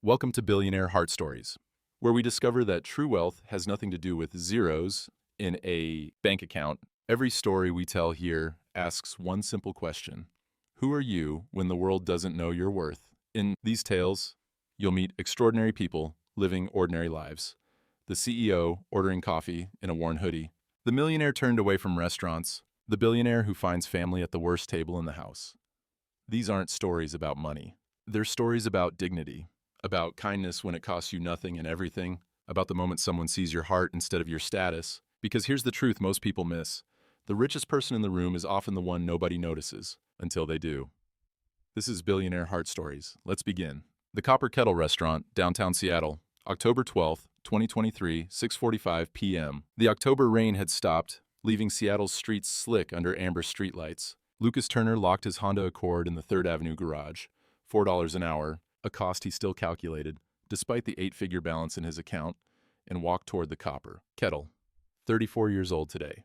Welcome to Billionaire Heart Stories, where we discover that true wealth has nothing to do with zeros in a bank account. Every story we tell here asks one simple question: who are you when the world doesn't know your worth? In these tales, you'll meet extraordinary people living ordinary lives. The CEO ordering coffee in a worn hoodie, the millionaire turned away from restaurants, the billionaire who finds family at the worst table in the house. These aren't stories about money. They're stories about dignity, about kindness when it costs you nothing and everything, about the moment someone sees your heart instead of your status. Because here's the truth most people miss: the richest person in the room is often the one nobody notices, until they do. This is Billionaire Heart Stories. Let's begin. The Copper Kettle restaurant, downtown Seattle, October 12th, 2023, 6:45 p.m. The October rain had stopped, leaving Seattle's streets slick under amber streetlights. Lucas Turner locked his Honda Accord in the 3rd Avenue garage, $4 an hour, a cost he still calculated, despite the 8-figure balance in his account, and walked toward the Copper Kettle. 34 years old today.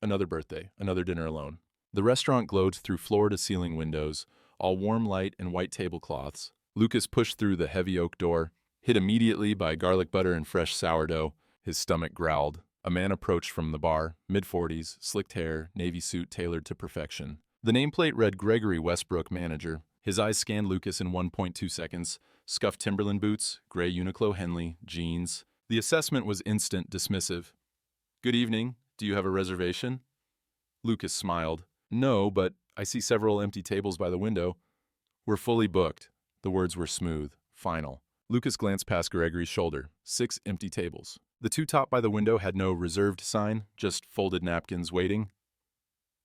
Another birthday, another dinner alone. The restaurant glowed through floor-to-ceiling windows, all warm light and white tablecloths. Lucas pushed through the heavy oak door, hit immediately by garlic butter and fresh sourdough. His stomach growled. A man approached from the bar, mid-40s, slicked hair, navy suit tailored to perfection. The nameplate read Gregory Westbrook, manager. His eyes scanned Lucas in 1.2 seconds. Scuffed Timberland boots, gray Uniqlo Henley, jeans. The assessment was instant, dismissive. "Good evening. Do you have a reservation?" Lucas smiled. "No, but I see several empty tables by the window." "We're fully booked." The words were smooth, final. Lucas glanced past Gregory's shoulder. 6 empty tables. The 2 top by the window had no reserved sign, just folded napkins waiting.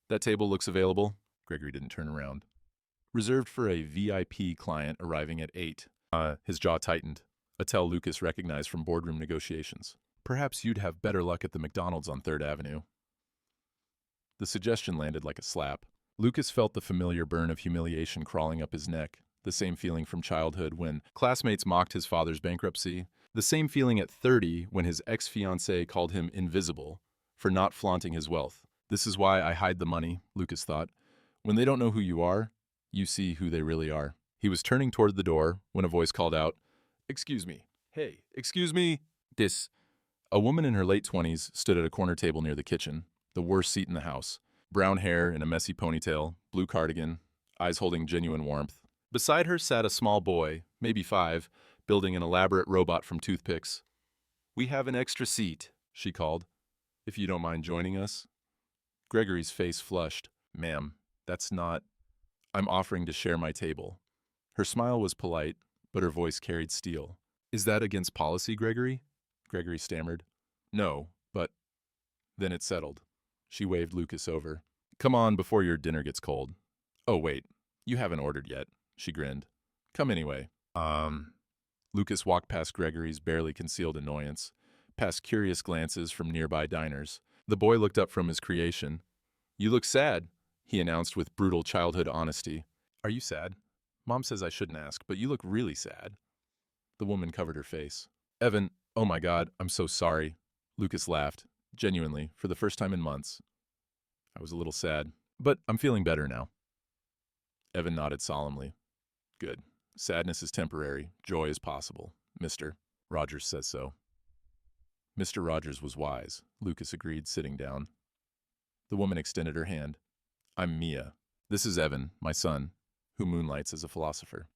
"That table looks available." Gregory didn't turn around. "Reserved for a VIP client arriving at 8. His jaw tightened, a tell Lucas recognized from boardroom negotiations. "Perhaps you'd have better luck at the McDonald's on 3rd Avenue. The suggestion landed like a slap. Lucas felt the familiar burn of humiliation crawling up his neck, the same feeling from childhood when classmates mocked his father's bankruptcy, the same feeling at 30 when his ex-fiancée called him invisible for not flaunting his wealth. This is why I hide the money, Lucas thought. When they don't know who you are, you see who they really are. He was turning toward the door when a voice called out, "Excuse me. Hey, excuse me." A woman in her late 20s stood at a corner table near the kitchen, the worst seat in the house. Brown hair in a messy ponytail, blue cardigan, eyes holding genuine warmth. Beside her sat a small boy, maybe 5, building an elaborate robot from toothpicks. "We have an extra seat," she called. "If you don't mind joining us." Gregory's face flushed. "Ma'am, that's not... I'm offering to share my table." Her smile was polite, but her voice carried steel. "Is that against policy, Gregory?" Gregory stammered. "No, but..." Then it settled. She waved Lucas over. "Come on before your dinner gets cold." "Oh, wait, you haven't ordered yet," she grinned. "Come anyway." Lucas walked past Gregory's barely concealed annoyance, past curious glances from nearby diners. The boy looked up from his creation. "You look sad," he announced with brutal childhood honesty. "Are you sad?" "Mom says I shouldn't ask, but you look really sad." The woman covered her face. "Evan, oh my God, I'm so sorry." Lucas laughed, genuinely, for the first time in months. "I was a little sad, but I'm feeling better now." Evan nodded solemnly. "Good. Sadness is temporary. Joy is possible. Mr. Rogers says so." Mr. Rogers was wise, Lucas agreed, sitting down. The woman extended her hand. "I'm Mia. This is Evan, my son, who moonlights as a philosopher."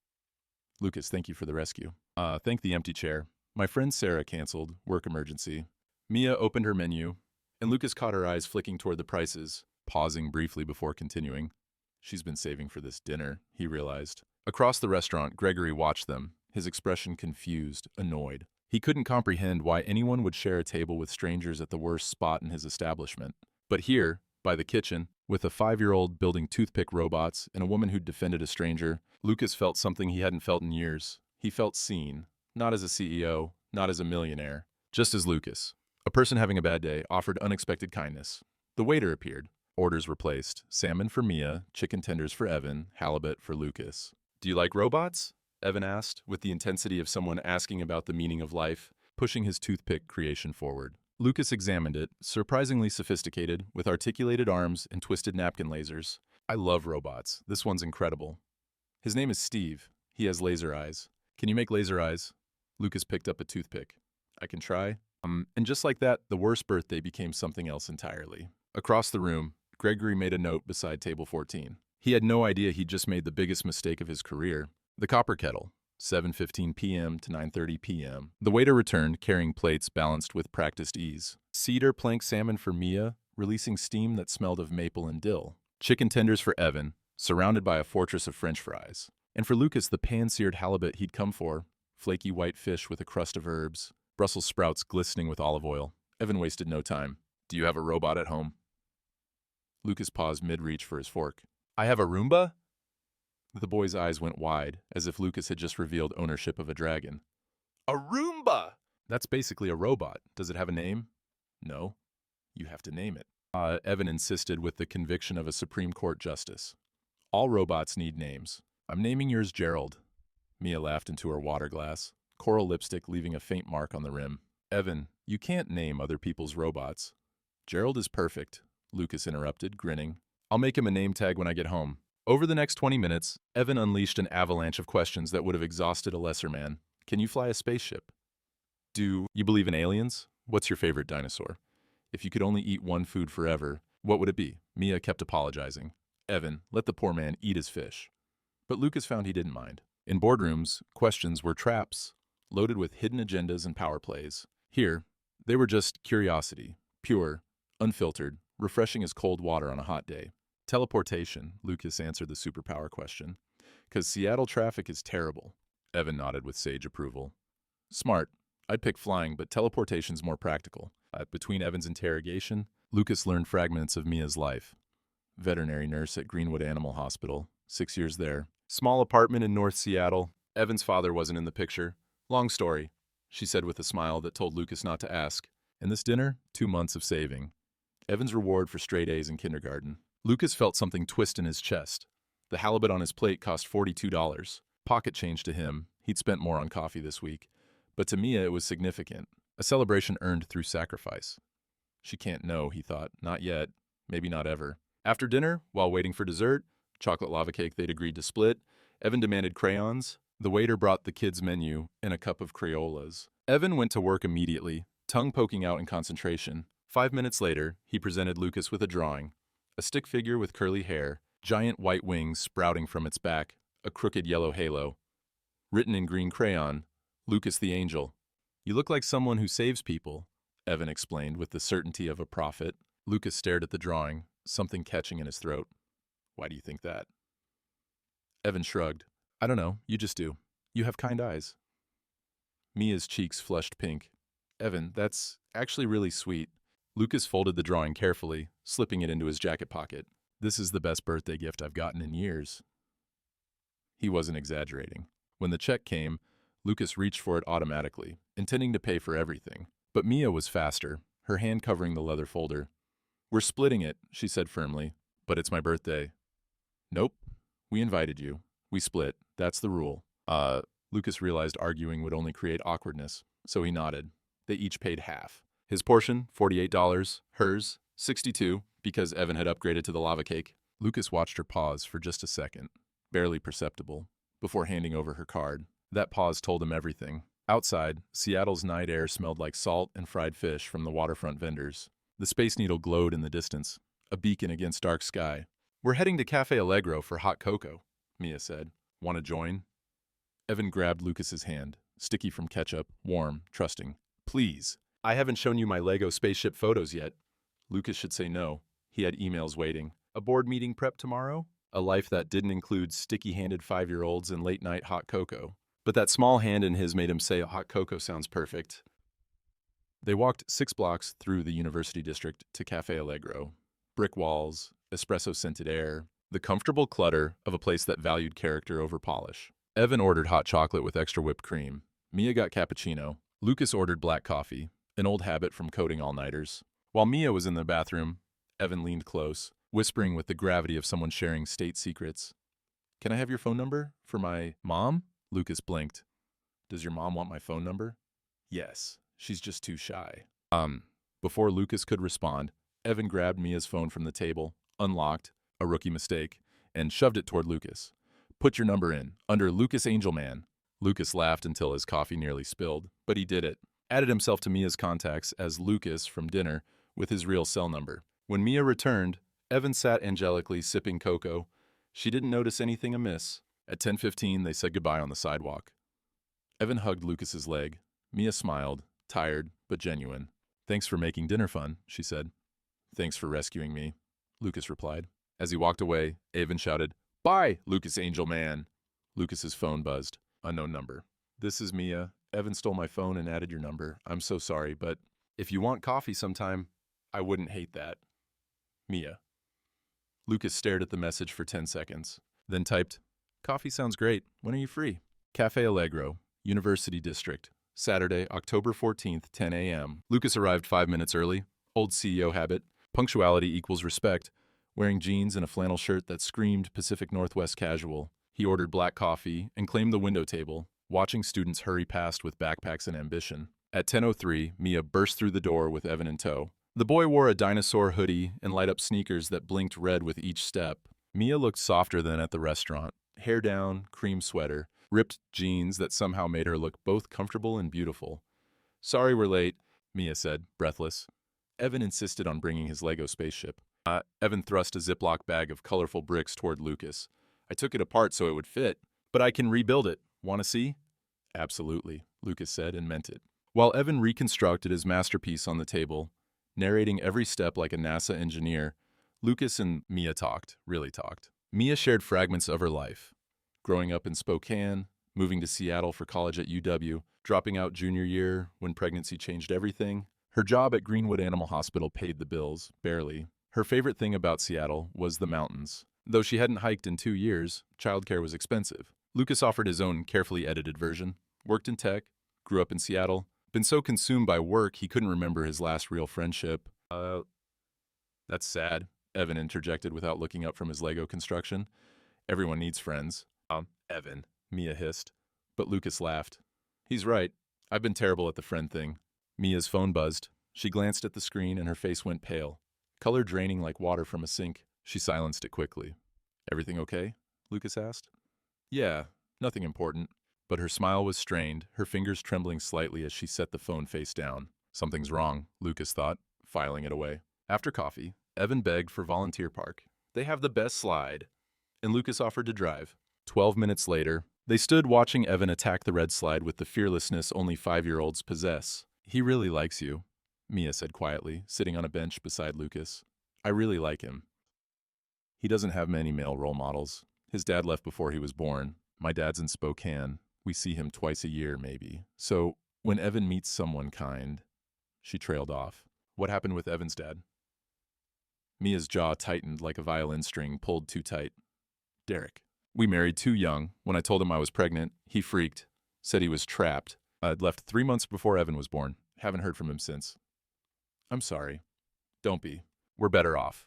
"Lucas, thank you for the rescue." Thank the empty chair. My friend Sarah canceled. Work emergency." Mia opened her menu, and Lucas caught her eyes flicking toward the prices, pausing briefly before continuing. She's been saving for this dinner, he realized. Across the restaurant, Gregory watched them, his expression confused, annoyed. He couldn't comprehend why anyone would share a table with strangers at the worst spot in his establishment. But here, by the kitchen, with a 5-year-old building toothpick robots and a woman who'd defended a stranger, Lucas felt something he hadn't felt in years. He felt seen, not as a CEO, not as a millionaire, just as Lucas. A person having a bad day offered unexpected kindness. The waiter appeared. Orders were placed. Salmon for Mia, chicken tenders for Evan, halibut for Lucas. "Do you like robots?" Evan asked, with the intensity of someone asking about the meaning of life, pushing his toothpick creation forward. Lucas examined it, surprisingly sophisticated, with articulated arms and twisted napkin lasers. "I love robots. This one's incredible." "His name is Steve. He has laser eyes. Can you make laser eyes? Lucas picked up a toothpick. I can try. And just like that, the worst birthday became something else entirely. Across the room, Gregory made a note beside table 14. He had no idea he'd just made the biggest mistake of his career. The Copper Kettle, 7:15 p.m. to 9:30 p.m. The waiter returned, carrying plates balanced with practiced ease. Cedar plank salmon for Mia, releasing steam that smelled of maple and dill. Chicken tenders for Evan, surrounded by a fortress of French fries. And for Lucas, the pan-seared halibut he'd come for, flaky white fish with a crust of herbs, Brussels sprouts glistening with olive oil. Evan wasted no time. Do you have a robot at home? Lucas paused mid-reach for his fork. I have a Roomba? The boy's eyes went wide, as if Lucas had just revealed ownership of a dragon. A Roomba! That's basically a robot. Does it have a name? No. You have to name it. Evan insisted with the conviction of a Supreme Court justice. All robots need names. I'm naming yours Gerald. Mia laughed into her water glass, coral lipstick leaving a faint mark on the rim. Evan, you can't name other people's robots. Gerald is perfect, Lucas interrupted, grinning. I'll make him a name tag when I get home. Over the next 20 minutes, Evan unleashed an avalanche of questions that would have exhausted a lesser man. Can you fly a spaceship? Do you believe in aliens? What's your favorite dinosaur? If you could only eat one food forever, what would it be? Mia kept apologizing. Evan, let the poor man eat his fish. But Lucas found he didn't mind. In boardrooms, questions were traps, loaded with hidden agendas and power plays. Here, they were just curiosity, pure, unfiltered, refreshing as cold water on a hot day. Teleportation, Lucas answered the superpower question. 'Cause Seattle traffic is terrible. Evan nodded with sage approval. Smart. I'd pick flying, but teleportation's more practical. Between Evan's interrogation, Lucas learned fragments of Mia's life. Veterinary nurse at Greenwood Animal Hospital, 6 years there. Small apartment in North Seattle. Evan's father wasn't in the picture. Long story, she said with a smile that told Lucas not to ask. And this dinner, 2 months of saving. Evan's reward for straight A's in kindergarten. Lucas felt something twist in his chest. The halibut on his plate cost $42. Pocket change to him. He'd spent more on coffee this week. But to Mia, it was significant. A celebration earned through sacrifice. She can't know, he thought. Not yet. Maybe not ever. After dinner, while waiting for dessert, chocolate lava cake they'd agreed to split, Evan demanded crayons. The waiter brought the kids' menu and a cup of Crayolas. Evan went to work immediately, tongue poking out in concentration. 5 minutes later, he presented Lucas with a drawing. A stick figure with curly hair, giant white wings sprouting from its back, a crooked yellow halo. Written in green crayon, Lucas the Angel. You look like someone who saves people, Evan explained with the certainty of a prophet. Lucas stared at the drawing, something catching in his throat. Why do you think that? Evan shrugged. I don't know, you just do. You have kind eyes. Mia's cheeks flushed pink. Evan, that's actually really sweet. Lucas folded the drawing carefully, slipping it into his jacket pocket. This is the best birthday gift I've gotten in years. He wasn't exaggerating. When the check came, Lucas reached for it automatically, intending to pay for everything. But Mia was faster, her hand covering the leather folder. We're splitting it, she said firmly, but it's my birthday. Nope. We invited you. We split. That's the rule. Lucas realized arguing would only create awkwardness, so he nodded. They each paid half. His portion, $48, hers, $62, because Evan had upgraded to the lava cake. Lucas watched her pause for just a second, barely perceptible, before handing over her card. That pause told him everything. Outside, Seattle's night air smelled like salt and fried fish from the waterfront vendors. The Space Needle glowed in the distance, a beacon against dark sky. We're heading to Cafe Allegro for hot cocoa, Mia said. Want to join? Evan grabbed Lucas's hand, sticky from ketchup, warm, trusting. Please. I haven't shown you my Lego spaceship photos yet. Lucas should say no. He had emails waiting. A board meeting prep tomorrow? A life that didn't include sticky-handed 5-year-olds and late-night hot cocoa. But that small hand in his made him say hot cocoa sounds perfect. They walked 6 blocks through the University District to Cafe Allegro. Brick walls, espresso-scented air, the comfortable clutter of a place that valued character over polish. Evan ordered hot chocolate with extra whipped cream. Mia got cappuccino. Lucas ordered black coffee, an old habit from coding all-nighters. While Mia was in the bathroom, Evan leaned close, whispering with the gravity of someone sharing state secrets. Can I have your phone number for my mom? Lucas blinked. Does your mom want my phone number? Yes, she's just too shy. Before Lucas could respond, Evan grabbed Mia's phone from the table, unlocked, a rookie mistake, and shoved it toward Lucas. Put your number in, under Lucas Angelman. Lucas laughed until his coffee nearly spilled, but he did it. Added himself to Mia's contacts as Lucas from dinner with his real cell number. When Mia returned, Evan sat angelically sipping cocoa. She didn't notice anything amiss. At 10:15, they said goodbye on the sidewalk. Evan hugged Lucas's leg. Mia smiled, tired but genuine. "Thanks for making dinner fun," she said. "Thanks for rescuing me," Lucas replied. As he walked away, Evan shouted, "Bye, Lucas Angel Man." Lucas's phone buzzed. Unknown number. "This is Mia. Evan stole my phone and added your number. I'm so sorry, but if you want coffee sometime, I wouldn't hate that. Mia." Lucas stared at the message for 10 seconds, then typed, "Coffee sounds great. When are you free?" Cafe Allegro, University District, Saturday, October 14th, 10 a.m. Lucas arrived 5 minutes early. Old CEO habit. Punctuality equals respect. Wearing jeans and a flannel shirt that screamed Pacific Northwest casual. He ordered black coffee and claimed the window table, watching students hurry past with backpacks and ambition. At 10:03, Mia burst through the door with Evan in tow. The boy wore a dinosaur hoodie and light-up sneakers that blinked red with each step. Mia looked softer than at the restaurant. Hair down, cream sweater, ripped jeans that somehow made her look both comfortable and beautiful. "Sorry we're late," Mia said, breathless. Evan insisted on bringing his Lego spaceship. Evan thrust a Ziploc bag of colorful bricks toward Lucas. "I took it apart so it would fit, but I can rebuild it. Want to see?" "Absolutely," Lucas said and meant it. While Evan reconstructed his masterpiece on the table, narrating every step like a NASA engineer, Lucas and Mia talked, really talked. Mia shared fragments of her life. Growing up in Spokane, moving to Seattle for college at UW, dropping out junior year when pregnancy changed everything. Her job at Greenwood Animal Hospital paid the bills, barely. Her favorite thing about Seattle was the mountains. Though she hadn't hiked in 2 years, childcare was expensive. Lucas offered his own carefully edited version. Worked in tech, grew up in Seattle, been so consumed by work he couldn't remember his last real friendship. That's sad, Evan interjected without looking up from his Lego construction. "Everyone needs friends." Evan, Mia hissed. But Lucas laughed. "He's right. I've been terrible at the friend thing." Mia's phone buzzed. She glanced at the screen and her face went pale. Color draining like water from a sink. She silenced it quickly. "Everything okay?" Lucas asked. "Yeah, nothing important." But her smile was strained, her fingers trembling slightly as she set the phone face down. Something's wrong, Lucas thought, filing it away. After coffee, Evan begged for volunteer park. "They have the best slide." And Lucas offered to drive. 12 minutes later, they stood watching Evan attack the red slide with the fearlessness only 5-year-olds possess. "He really likes you," Mia said quietly, sitting on a bench beside Lucas. "I really like him. He doesn't have many male role models. His dad left before he was born. My dad's in Spokane. We see him twice a year, maybe. So when Evan meets someone kind..." She trailed off. "What happened with Evan's dad?" Mia's jaw tightened like a violin string pulled too tight. "Derek. We married too young. When I told him I was pregnant, he freaked. Said he was trapped. I'd left 3 months before Evan was born. Haven't heard from him since." "I'm sorry." "Don't be. We're better off."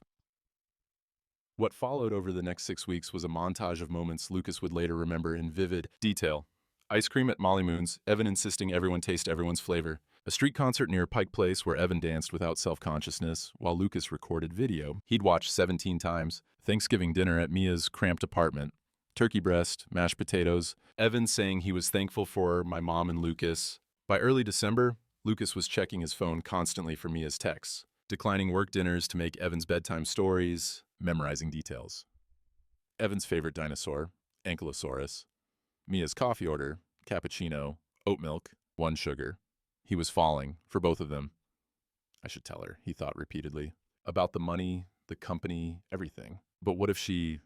What followed over the next 6 weeks was a montage of moments Lucas would later remember in vivid detail. Ice cream at Molly Moon's, Evan insisting everyone taste everyone's flavor. A street concert near Pike Place where Evan danced without self-consciousness while Lucas recorded video he'd watched 17 times. Thanksgiving dinner at Mia's cramped apartment. Turkey breast, mashed potatoes. Evan saying he was thankful for my mom and Lucas. By early December, Lucas was checking his phone constantly for Mia's texts, declining work dinners to make Evan's bedtime stories, memorizing details. Evan's favorite dinosaur, Ankylosaurus. Mia's coffee order, cappuccino, oat milk, 1 sugar. He was falling, for both of them. I should tell her, he thought repeatedly. About the money, the company, everything. But what if she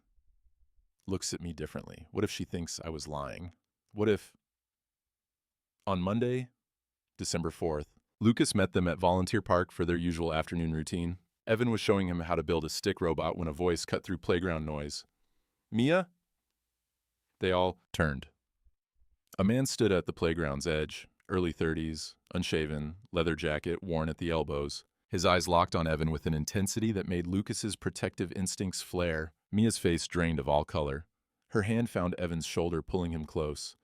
looks at me differently? What if she thinks I was lying? What if... On Monday, December 4th, Lucas met them at Volunteer Park for their usual afternoon routine. Evan was showing him how to build a stick robot when a voice cut through playground noise. "Mia?" They all turned. A man stood at the playground's edge, early 30s, unshaven, leather jacket worn at the elbows. His eyes locked on Evan with an intensity that made Lucas's protective instincts flare. Mia's face drained of all color. Her hand found Evan's shoulder, pulling him close.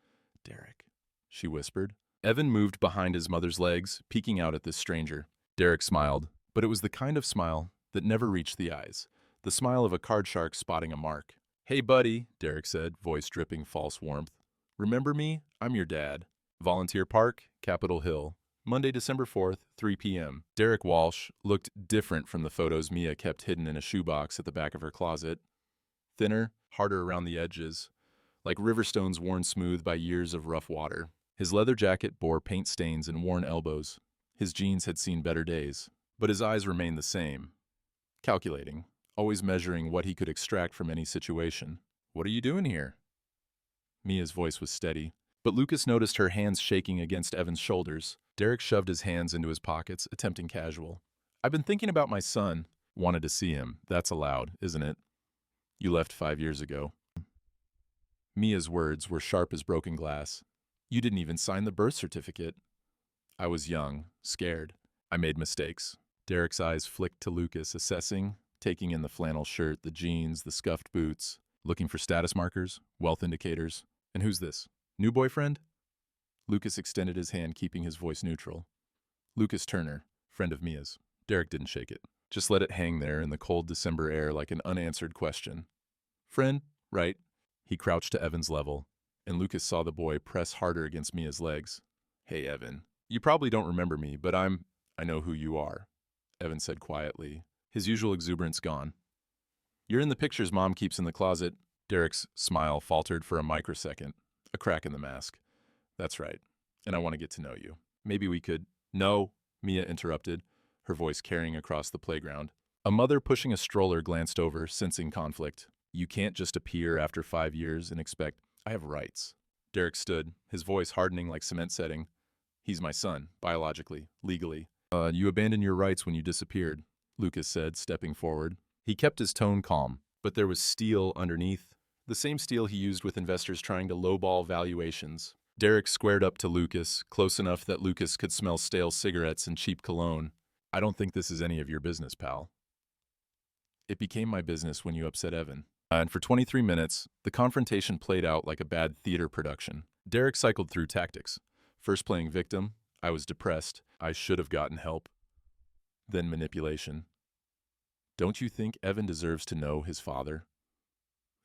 "Derek," she whispered. Evan moved behind his mother's legs, peeking out at this stranger. Derek smiled, but it was the kind of smile that never reached the eyes, the smile of a card shark spotting a mark. "Hey, buddy," Derek said, voice dripping false warmth. Remember me? I'm your dad. Volunteer Park, Capitol Hill. Monday, December 4th, 3 p.m. Derek Walsh looked different from the photos Mia kept hidden in a shoebox at the back of her closet. Thinner, harder around the edges, like river stones worn smooth by years of rough water. His leather jacket bore paint stains and worn elbows. His jeans had seen better days, but his eyes remained the same. Calculating, always measuring what he could extract from any situation. What are you doing here? Mia's voice was steady, but Lucas noticed her hands shaking against Evan's shoulders. Derek shoved his hands into his pockets, attempting casual. I've been thinking about my son. Wanted to see him. That's allowed, isn't it? You left 5 years ago. Mia's words were sharp as broken glass. You didn't even sign the birth certificate. I was young, scared. I made mistakes. Derek's eyes flicked to Lucas, assessing, taking in the flannel shirt, the jeans, the scuffed boots, looking for status markers, wealth indicators. And who's this? New boyfriend? Lucas extended his hand, keeping his voice neutral. Lucas Turner, friend of Mia's. Derek didn't shake it. Just let it hang there in the cold December air like an unanswered question. Friend, right? He crouched to Evan's level, and Lucas saw the boy press harder against Mia's legs. Hey, Evan. You probably don't remember me, but I know who you are, Evan said quietly, his usual exuberance gone. You're in the pictures Mom keeps in the closet. Derek's smile faltered for a microsecond, a crack in the mask. That's right, and I want to get to know you. Maybe we could— No, Mia interrupted, her voice carrying across the playground. A mother pushing a stroller glanced over, sensing conflict. You can't just appear after 5 years and expect— I have rights. Derek stood, his voice hardening like cement setting. He's my son, biologically, legally. You abandoned your rights when you disappeared, Lucas said, stepping forward. He kept his tone calm, but there was steel underneath, the same steel he used with investors trying to lowball valuations. Derek squared up to Lucas, close enough that Lucas could smell stale cigarettes and cheap cologne. I don't think this is any of your business, pal. It became my business when you upset Evan. And for 23 minutes, the confrontation played out like a bad theater production. Derek cycled through tactics. First playing victim, I was depressed, I should have gotten help. Then manipulation. Don't you think Evan deserves to know his father?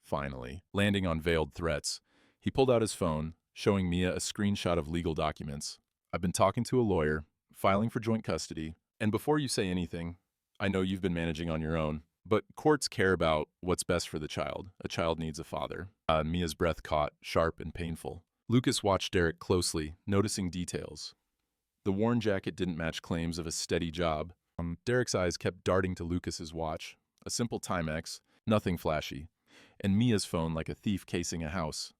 Finally, landing on veiled threats, he pulled out his phone, showing Mia a screenshot of legal documents. I've been talking to a lawyer, filing for joint custody, and before you say anything, I know you've been managing on your own, but courts care about what's best for the child. A child needs a father. Mia's breath caught, sharp and painful. Lucas watched Derek closely, noticing details. The worn jacket didn't match claims of a steady job. Derek's eyes kept darting to Lucas's watch, a simple Timex, nothing flashy, and Mia's phone like a thief casing a house.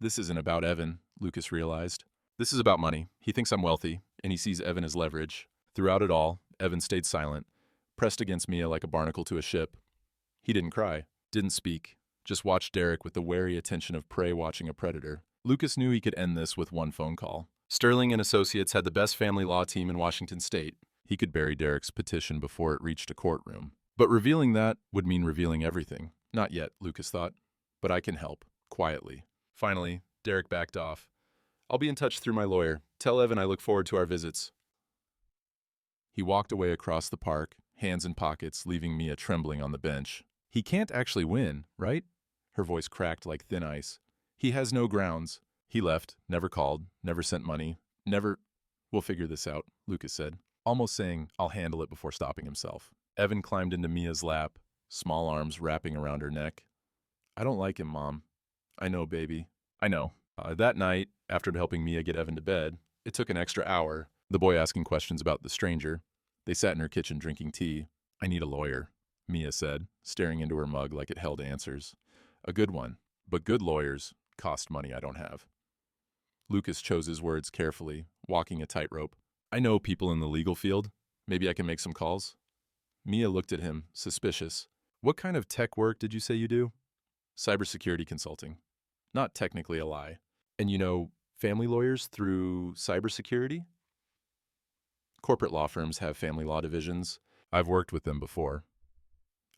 This isn't about Evan, Lucas realized. This is about money. He thinks I'm wealthy, and he sees Evan as leverage. Throughout it all, Evan stayed silent, pressed against Mia like a barnacle to a ship. He didn't cry, didn't speak, just watched Derek with the wary attention of prey watching a predator. Lucas knew he could end this with one phone call. Sterling and Associates had the best family law team in Washington state. He could bury Derek's petition before it reached a courtroom. But revealing that would mean revealing everything. Not yet, Lucas thought. But I can help, quietly. Finally, Derek backed off. I'll be in touch through my lawyer. Tell Evan I look forward to our visits. He walked away across the park, hands in pockets, leaving Mia trembling on the bench. He can't actually win, right? Her voice cracked like thin ice. He has no grounds. He left, never called, never sent money, never— We'll figure this out, Lucas said, almost saying, I'll handle it before stopping himself. Evan climbed into Mia's lap, small arms wrapping around her neck. I don't like him, Mom. I know, baby. I know. That night, after helping Mia get Evan to bed, it took an extra hour, the boy asking questions about the stranger. They sat in her kitchen drinking tea. I need a lawyer, Mia said, staring into her mug like it held answers. A good one, but good lawyers cost money I don't have. Lucas chose his words carefully, walking a tightrope. I know people in the legal field. Maybe I can make some calls. Mia looked at him, suspicious. What kind of tech work did you say you do? Cybersecurity consulting. Not technically a lie. And you know, family lawyers through cybersecurity? Corporate law firms have family law divisions. I've worked with them before.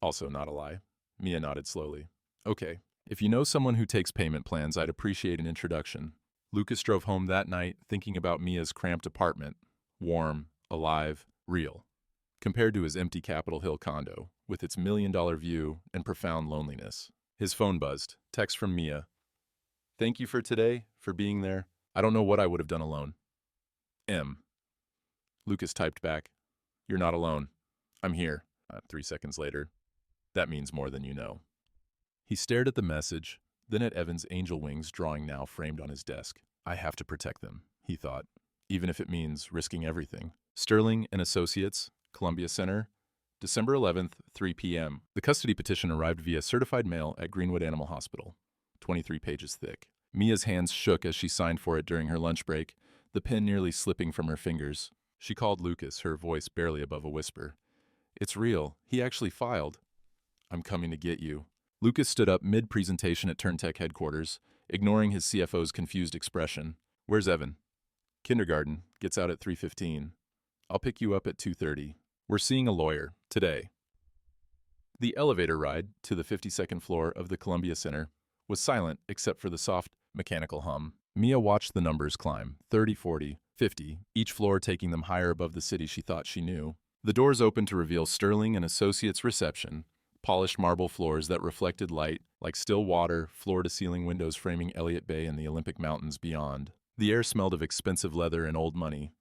Also not a lie. Mia nodded slowly. Okay, if you know someone who takes payment plans, I'd appreciate an introduction. Lucas drove home that night thinking about Mia's cramped apartment. Warm, alive, real. Compared to his empty Capitol Hill condo, with its $1 million view and profound loneliness. His phone buzzed. Text from Mia. Thank you for today, for being there. I don't know what I would have done alone. M. Lucas typed back, "You're not alone. I'm here." 3 seconds later. That means more than you know. He stared at the message, then at Evan's angel wings drawing now framed on his desk. I have to protect them, he thought, even if it means risking everything. Sterling and Associates, Columbia Center, December 11th, 3 p.m. The custody petition arrived via certified mail at Greenwood Animal Hospital, 23 pages thick. Mia's hands shook as she signed for it during her lunch break, the pen nearly slipping from her fingers. She called Lucas, her voice barely above a whisper. "It's real. He actually filed." "I'm coming to get you." Lucas stood up mid-presentation at Turntech headquarters, ignoring his CFO's confused expression. "Where's Evan?" "Kindergarten. Gets out at 3:15. I'll pick you up at 2:30. We're seeing a lawyer. Today." The elevator ride to the 52nd floor of the Columbia Center was silent except for the soft, mechanical hum. Mia watched the numbers climb, 30, 40, 50, each floor taking them higher above the city she thought she knew. The doors opened to reveal Sterling and Associates reception, polished marble floors that reflected light like still water, floor-to-ceiling windows framing Elliott Bay and the Olympic Mountains beyond. The air smelled of expensive leather and old money.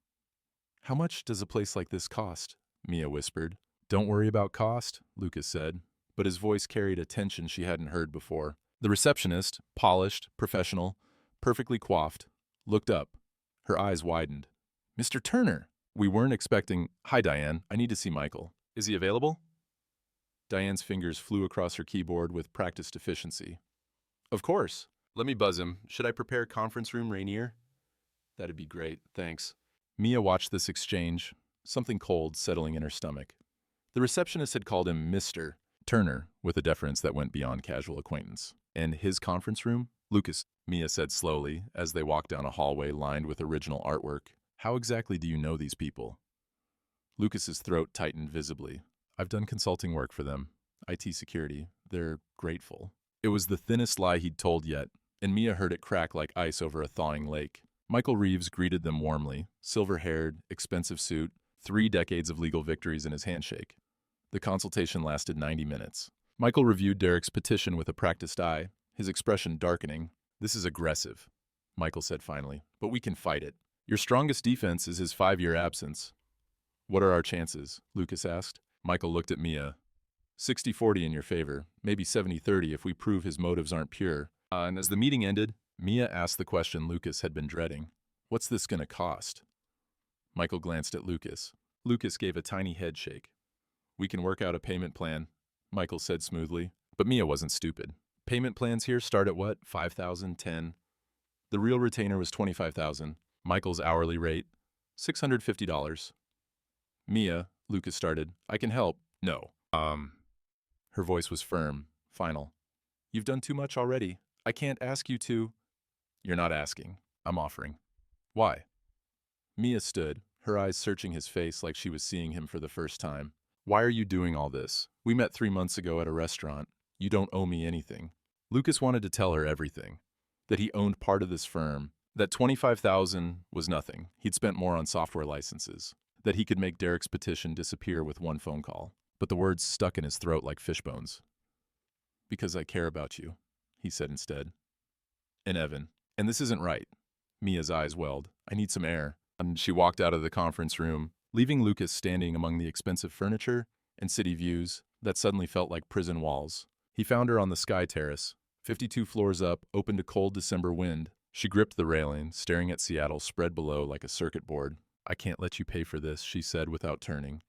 "How much does a place like this cost?" Mia whispered. "Don't worry about cost," Lucas said, but his voice carried a tension she hadn't heard before. The receptionist, polished, professional, perfectly coiffed, looked up. Her eyes widened. "Mr. Turner!" "We weren't expecting—" "Hi, Diane. I need to see Michael. Is he available?" Diane's fingers flew across her keyboard with practiced efficiency. "Of course. Let me buzz him. Should I prepare conference room, Rainier?" "That'd be great, thanks." Mia watched this exchange, something cold settling in her stomach. The receptionist had called him Mr. Turner, with a deference that went beyond casual acquaintance. "And his conference room?" "Lucas," Mia said slowly, as they walked down a hallway lined with original artwork. "How exactly do you know these people?" Lucas's throat tightened visibly. "I've done consulting work for them. IT security. They're grateful." It was the thinnest lie he'd told yet, and Mia heard it crack like ice over a thawing lake. Michael Reeves greeted them warmly, silver-haired, expensive suit, 3 decades of legal victories in his handshake. The consultation lasted 90 minutes. Michael reviewed Derek's petition with a practiced eye, his expression darkening. "This is aggressive," Michael said finally, "but we can fight it. Your strongest defense is his 5-year absence." "What are our chances?" Lucas asked. Michael looked at Mia. 60-40 in your favor, maybe 70-30 if we prove his motives aren't pure. And as the meeting ended, Mia asked the question Lucas had been dreading. "What's this gonna cost?" Michael glanced at Lucas. Lucas gave a tiny head shake. "We can work out a payment plan," Michael said smoothly. But Mia wasn't stupid. Payment plans here start at what? 5,000, 10. The real retainer was 25,000. Michael's hourly rate, $650. "Mia," Lucas started, "I can help." "No. Her voice was firm, final. "You've done too much already. I can't ask you to." "You're not asking. I'm offering." "Why?" Mia stood, her eyes searching his face like she was seeing him for the first time. "Why are you doing all this? We met 3 months ago at a restaurant. You don't owe me anything." Lucas wanted to tell her everything. That he owned part of this firm. That 25,000 was nothing. He'd spent more on software licenses. That he could make Derek's petition disappear with one phone call. But the words stuck in his throat like fishbones. "Because I care about you," he said instead. "And Evan. And this isn't right." Mia's eyes welled. "I need some air." And she walked out of the conference room, leaving Lucas standing among the expensive furniture and city views that suddenly felt like prison walls. He found her on the sky terrace, 52 floors up, open to cold December wind. She gripped the railing, staring at Seattle spread below like a circuit board. "I can't let you pay for this," she said without turning.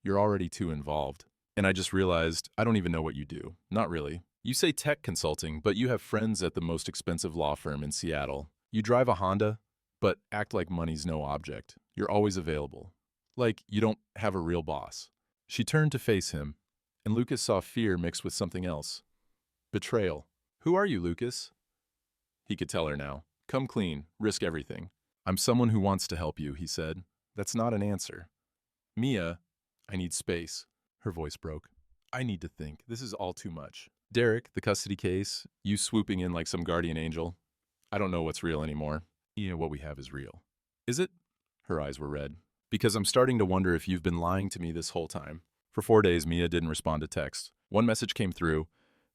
"You're already too involved. And I just realized I don't even know what you do. Not really. You say tech consulting, but you have friends at the most expensive law firm in Seattle. You drive a Honda, but act like money's no object. You're always available. Like you don't have a real boss." She turned to face him, and Lucas saw fear mixed with something else. Betrayal. "Who are you, Lucas?" He could tell her now. "Come clean. Risk everything." "I'm someone who wants to help you," he said. "That's not an answer." "Mia, I need space." Her voice broke. "I need to think. This is all too much. Derek, the custody case, you swooping in like some guardian angel. I don't know what's real anymore. What we have is real." "Is it?" Her eyes were red. "Because I'm starting to wonder if you've been lying to me this whole time." For 4 days, Mia didn't respond to text. One message came through.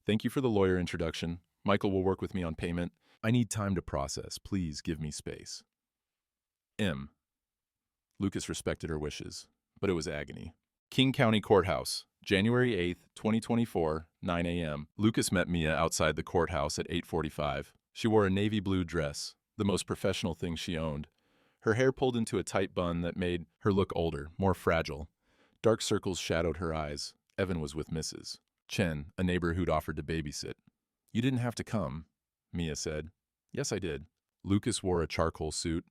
"Thank you for the lawyer introduction. Michael will work with me on payment. I need time to process. Please give me space. M. Lucas respected her wishes, but it was agony. King County Courthouse, January 8th, 2024, 9 a.m. Lucas met Mia outside the courthouse at 8:45. She wore a navy blue dress, the most professional thing she owned. Her hair pulled into a tight bun that made her look older, more fragile. Dark circles shadowed her eyes. Evan was with Mrs. Chen, a neighbor who'd offered to babysit. "You didn't have to come," Mia said. "Yes, I did." Lucas wore a charcoal suit,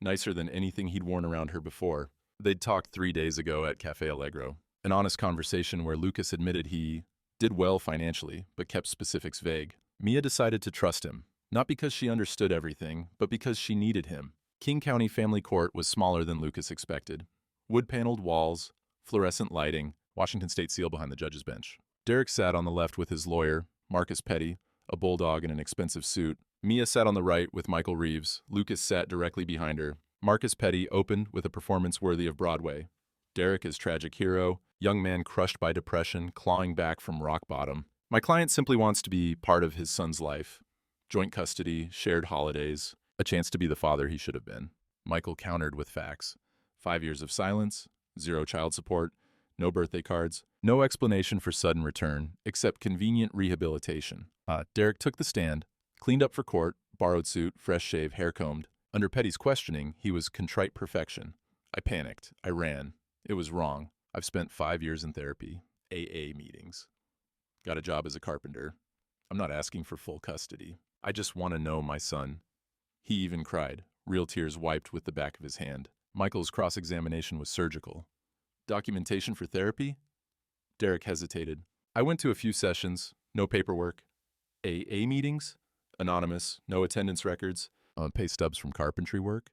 nicer than anything he'd worn around her before. They'd talked 3 days ago at Cafe Allegro, an honest conversation where Lucas admitted he did well financially, but kept specifics vague. Mia decided to trust him, not because she understood everything, but because she needed him. King County Family Court was smaller than Lucas expected. Wood-paneled walls, fluorescent lighting, Washington State seal behind the judge's bench. Derek sat on the left with his lawyer, Marcus Petty, a bulldog in an expensive suit. Mia sat on the right with Michael Reeves. Lucas sat directly behind her. Marcus Petty opened with a performance worthy of Broadway. Derek is tragic hero, young man crushed by depression, clawing back from rock bottom. My client simply wants to be part of his son's life. Joint custody, shared holidays, a chance to be the father he should have been. Michael countered with facts. 5 years of silence, 0 child support, no birthday cards, no explanation for sudden return, except convenient rehabilitation. Derek took the stand, cleaned up for court, borrowed suit, fresh shave, hair combed. Under Petty's questioning, he was contrite perfection. "I panicked. I ran. It was wrong. I've spent 5 years in therapy, AA meetings. Got a job as a carpenter. I'm not asking for full custody. I just want to know my son." He even cried, real tears wiped with the back of his hand. Michael's cross-examination was surgical. "Documentation for therapy?" Derek hesitated. "I went to a few sessions, no paperwork. AA meetings? Anonymous, no attendance records. Pay stubs from carpentry work.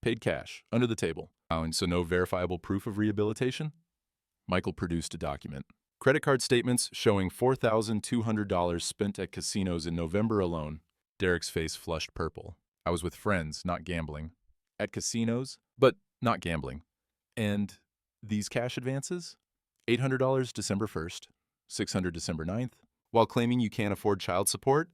Paid cash, under the table. Oh, and so no verifiable proof of rehabilitation?" Michael produced a document. Credit card statements showing $4,200 spent at casinos in November alone. Derek's face flushed purple. "I was with friends, not gambling." "At casinos, but not gambling. And these cash advances? $800 December 1st, $600 December 9th, while claiming you can't afford child support?"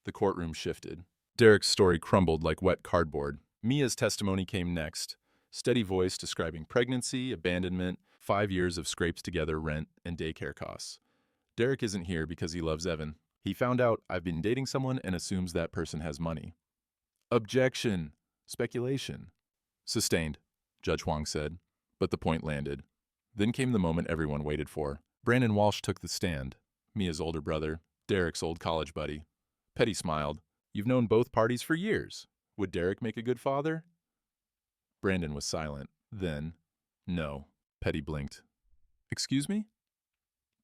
The courtroom shifted. Derek's story crumbled like wet cardboard. Mia's testimony came next. Steady voice describing pregnancy, abandonment, 5 years of scrapes together rent, and daycare costs. "Derek isn't here because he loves Evan. He found out I've been dating someone and assumes that person has money." "Objection. Speculation." "Sustained," Judge Huang said, but the point landed. Then came the moment everyone waited for. Brandon Walsh took the stand, Mia's older brother, Derek's old college buddy. Petty smiled. "You've known both parties for years. Would Derek make a good father?" Brandon was silent. Then, "No." Petty blinked. "Excuse me?"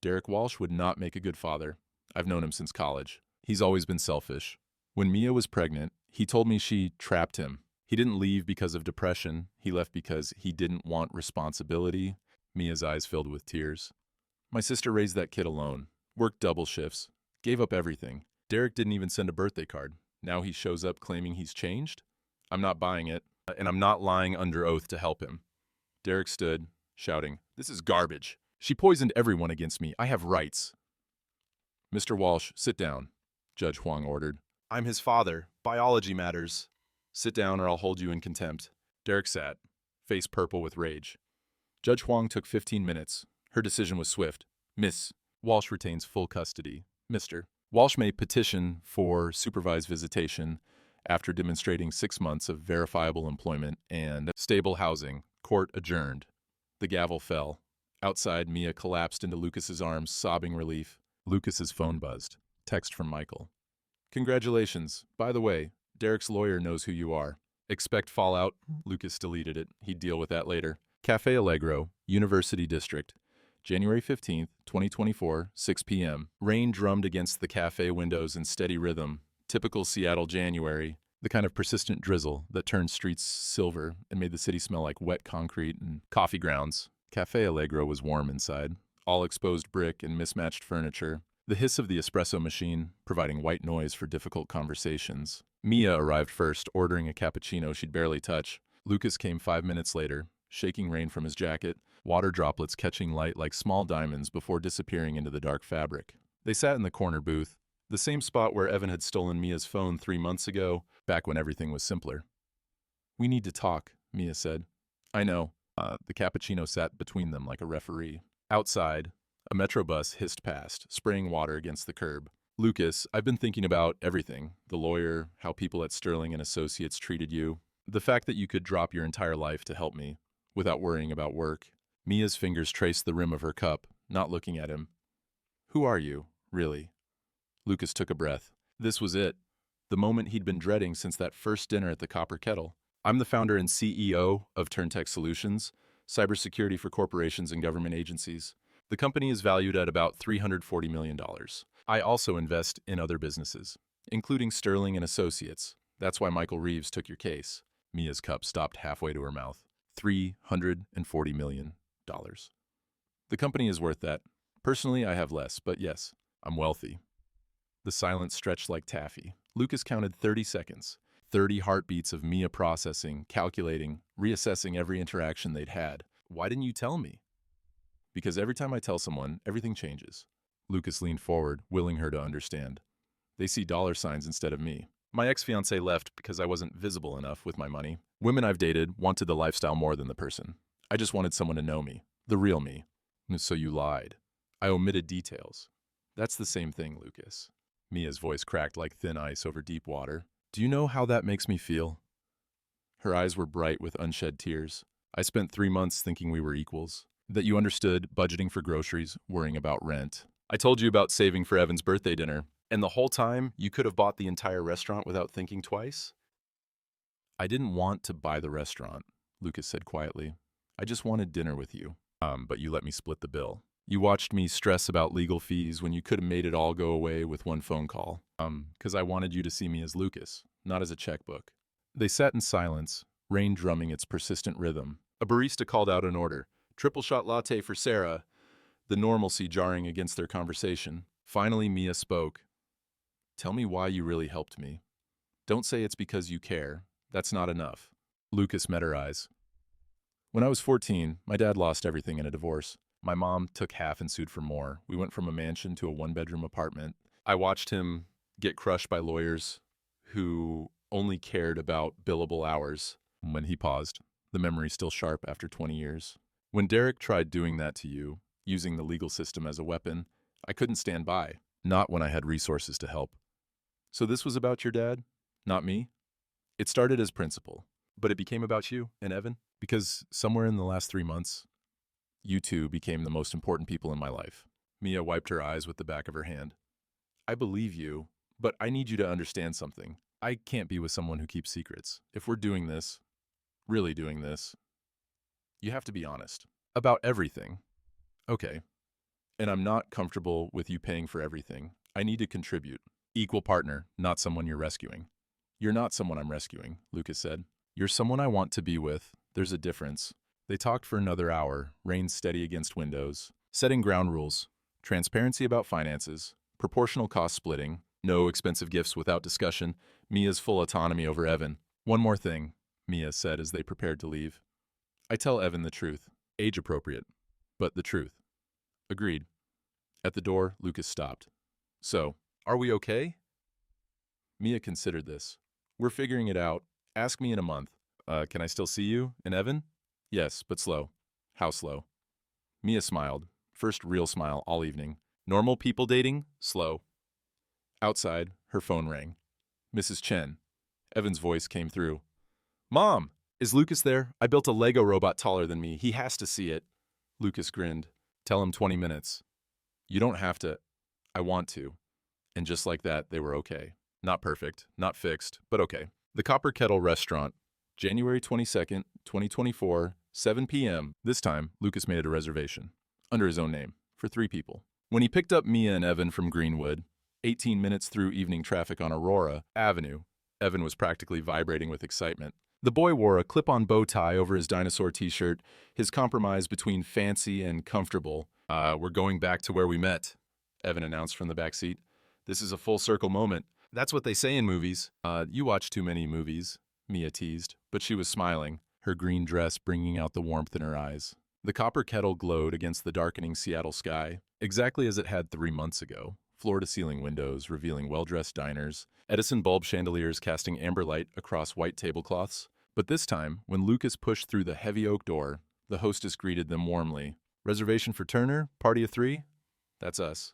"Derek Walsh would not make a good father. I've known him since college. He's always been selfish. When Mia was pregnant, he told me she trapped him. He didn't leave because of depression. He left because he didn't want responsibility." Mia's eyes filled with tears. "My sister raised that kid alone, worked double shifts, gave up everything. Derek didn't even send a birthday card. Now he shows up claiming he's changed? I'm not buying it, and I'm not lying under oath to help him." Derek stood, shouting, "This is garbage. She poisoned everyone against me. I have rights." "Mr. Walsh, sit down," Judge Huang ordered. "I'm his father. Biology matters. Sit down or I'll hold you in contempt." Derek sat, face purple with rage. Judge Huang took 15 minutes. Her decision was swift. "Miss Walsh retains full custody. Mr. Walsh may petition for supervised visitation after demonstrating 6 months of verifiable employment and stable housing. Court adjourned." The gavel fell. Outside, Mia collapsed into Lucas's arms, sobbing relief. Lucas's phone buzzed. Text from Michael. "Congratulations. By the way, Derek's lawyer knows who you are. Expect fallout." Lucas deleted it. He'd deal with that later. Cafe Allegro, University District. January 15th, 2024, 6 p.m. Rain drummed against the cafe windows in steady rhythm. Typical Seattle January, the kind of persistent drizzle that turned streets silver and made the city smell like wet concrete and coffee grounds. Cafe Allegro was warm inside, all exposed brick and mismatched furniture. The hiss of the espresso machine providing white noise for difficult conversations. Mia arrived first, ordering a cappuccino she'd barely touch. Lucas came 5 minutes later, shaking rain from his jacket, water droplets catching light like small diamonds before disappearing into the dark fabric. They sat in the corner booth, The same spot where Evan had stolen Mia's phone 3 months ago, back when everything was simpler. "We need to talk," Mia said. "I know." The cappuccino sat between them like a referee. Outside, a metro bus hissed past, spraying water against the curb. "Lucas, I've been thinking about everything. The lawyer, how people at Sterling and Associates treated you. The fact that you could drop your entire life to help me, without worrying about work." Mia's fingers traced the rim of her cup, not looking at him. "Who are you, really?" Lucas took a breath. This was it. The moment he'd been dreading since that first dinner at the Copper Kettle. "I'm the founder and CEO of TurnTech Solutions, cybersecurity for corporations and government agencies. The company is valued at about $340 million. I also invest in other businesses, including Sterling and Associates. That's why Michael Reeves took your case." Mia's cup stopped halfway to her mouth. $340 million. The company is worth that. Personally, I have less, but yes, I'm wealthy. The silence stretched like taffy. Lucas counted 30 seconds. 30 heartbeats of Mia processing, calculating, reassessing every interaction they'd had. "Why didn't you tell me?" "Because every time I tell someone, everything changes." Lucas leaned forward, willing her to understand. "They see dollar signs instead of me. My ex-fiancée left because I wasn't visible enough with my money. Women I've dated wanted the lifestyle more than the person. I just wanted someone to know me, the real me." "So you lied." "I omitted details." "That's the same thing, Lucas." Mia's voice cracked like thin ice over deep water. "Do you know how that makes me feel?" Her eyes were bright with unshed tears. "I spent 3 months thinking we were equals. That you understood budgeting for groceries, worrying about rent. I told you about saving for Evan's birthday dinner. And the whole time, you could have bought the entire restaurant without thinking twice?" "I didn't want to buy the restaurant," Lucas said quietly. "I just wanted dinner with you. But you let me split the bill. You watched me stress about legal fees when you could have made it all go away with one phone call. Because I wanted you to see me as Lucas, not as a checkbook." They sat in silence, rain drumming its persistent rhythm. A barista called out an order. "Triple shot latte for Sarah," the normalcy jarring against their conversation. Finally, Mia spoke. "Tell me why you really helped me. Don't say it's because you care. That's not enough." Lucas met her eyes. "When I was 14, my dad lost everything in a divorce. My mom took half and sued for more. We went from a mansion to a one-bedroom apartment. I watched him get crushed by lawyers who only cared about billable hours." When he paused, the memory still sharp after 20 years. "When Derek tried doing that to you, using the legal system as a weapon, I couldn't stand by. Not when I had resources to help." "So this was about your dad, not me?" "It started as principle, but it became about you and Evan. Because somewhere in the last 3 months, you two became the most important people in my life." Mia wiped her eyes with the back of her hand. "I believe you, but I need you to understand something. I can't be with someone who keeps secrets. If we're doing this, really doing this, you have to be honest. About everything." "Okay. And I'm not comfortable with you paying for everything. I need to contribute. Equal partner, not someone you're rescuing." "You're not someone I'm rescuing," Lucas said. "You're someone I want to be with. There's a difference." They talked for another hour, rain steady against windows, setting ground rules, transparency about finances, proportional cost splitting, no expensive gifts without discussion, Mia's full autonomy over Evan. "One more thing," Mia said as they prepared to leave. "I tell Evan the truth, age appropriate, but the truth." "Agreed." At the door, Lucas stopped. "So, are we okay?" Mia considered this. "We're figuring it out. Ask me in a month." Can I still see you and Evan?" "Yes, but slow." "How slow?" Mia smiled. First real smile all evening. "Normal people dating? Slow." Outside, her phone rang. "Mrs. Chen." Evan's voice came through. "Mom, is Lucas there? I built a Lego robot taller than me. He has to see it." Lucas grinned. "Tell him 20 minutes. "You don't have to." "I want to." And just like that, they were okay. Not perfect, not fixed, but okay. The Copper Kettle Restaurant, January 22nd, 2024, 7 p.m. This time, Lucas made a reservation, under his own name, for 3 people. When he picked up Mia and Evan from Greenwood, 18 minutes through evening traffic on Aurora Avenue, Evan was practically vibrating with excitement. The boy wore a clip-on bow tie over his dinosaur t-shirt, his compromise between fancy and comfortable. We're going back to where we met," Evan announced from the back seat. "This is a full-circle moment. That's what they say in movies." You watch too many movies," Mia teased, but she was smiling, her green dress bringing out the warmth in her eyes. The Copper Kettle glowed against the darkening Seattle sky, exactly as it had 3 months ago, floor-to-ceiling windows revealing well-dressed diners, Edison bulb chandeliers casting amber light across white tablecloths. But this time, when Lucas pushed through the heavy oak door, the hostess greeted them warmly. "Reservation for Turner? Party of 3? That's us."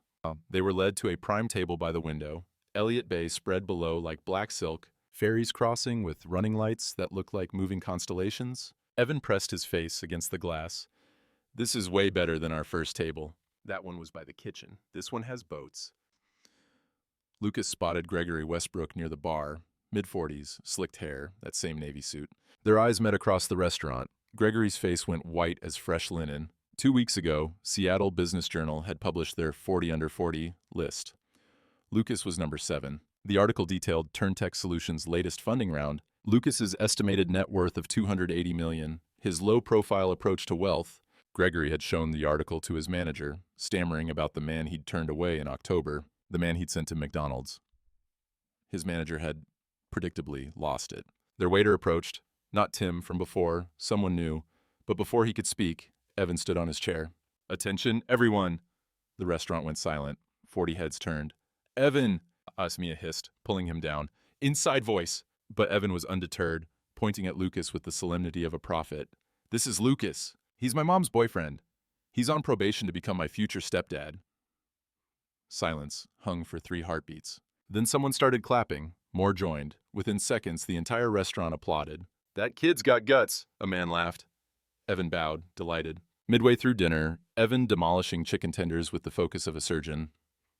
They were led to a prime table by the window. Elliott Bay spread below like black silk, ferries crossing with running lights that looked like moving constellations. Evan pressed his face against the glass. "This is way better than our first table. That one was by the kitchen. This one has boats." Lucas spotted Gregory Westbrook near the bar, mid-40s, slicked hair, that same navy suit. Their eyes met across the restaurant. Gregory's face went white as fresh linen. 2 weeks ago, Seattle Business Journal had published their 40 under 40 list. Lucas was number 7. The article detailed Turntech Solutions' latest funding round, Lucas's estimated net worth of $280 million, his low-profile approach to wealth. Gregory had shown the article to his manager, stammering about the man he'd turned away in October, the man he'd sent to McDonald's. His manager had, predictably, lost it. Their waiter approached, not Tim from before, someone new, but before he could speak, Evan stood on his chair. "Attention, everyone!" The restaurant went silent. 40 heads turned. "Evan!" Asmia hissed, pulling him down. "Inside voice!" But Evan was undeterred, pointing at Lucas with the solemnity of a prophet. "This is Lucas. He's my mom's boyfriend. He's on probation to become my future stepdad." Silence hung for 3 heartbeats. Then someone started clapping. More joined. Within seconds, the entire restaurant applauded. "That kid's got guts," a man laughed. Evan bowed, delighted. Midway through dinner, Evan demolishing chicken tenders with the focus of a surgeon,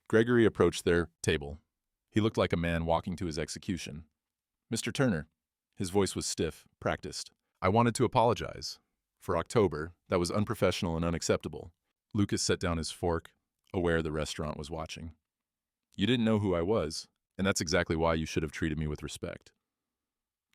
Gregory approached their table. He looked like a man walking to his execution. "Mr. Turner." His voice was stiff, practiced. "I wanted to apologize. For October, that was unprofessional and unacceptable." Lucas set down his fork, aware the restaurant was watching. "You didn't know who I was, and that's exactly why you should have treated me with respect."